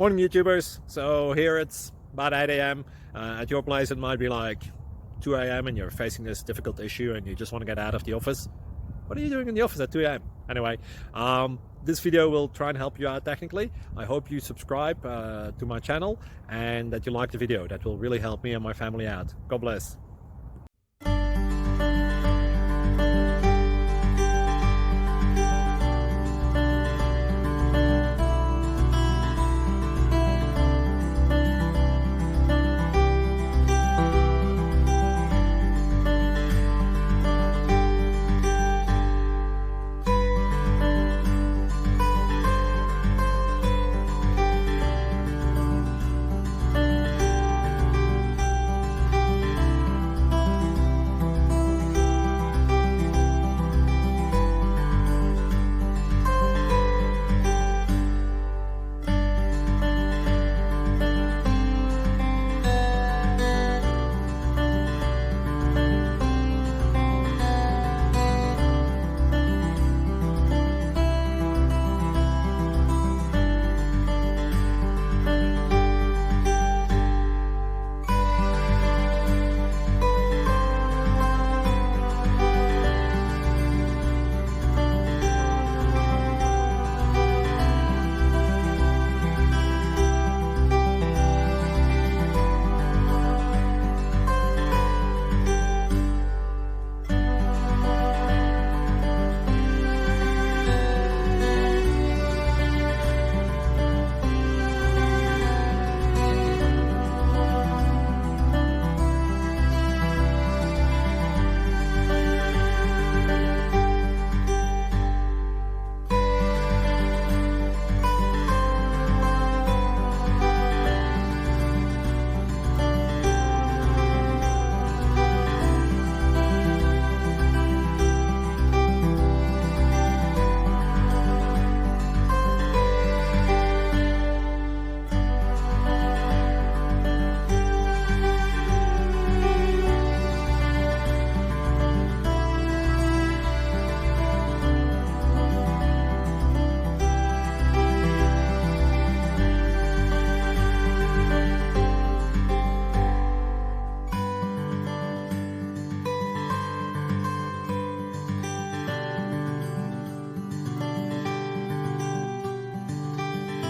Morning YouTubers. So here it's about 8 a.m. At your place it might be like 2 a.m. and you're facing this difficult issue and you just want to get out of the office. What are you doing in the office at 2 a.m.? Anyway, this video will try and help you out technically. I hope you subscribe to my channel and that you like the video. That will really help me and my family out. God bless.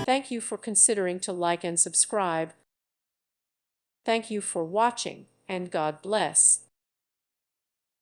Thank you for considering to like and subscribe. Thank you for watching, and God bless.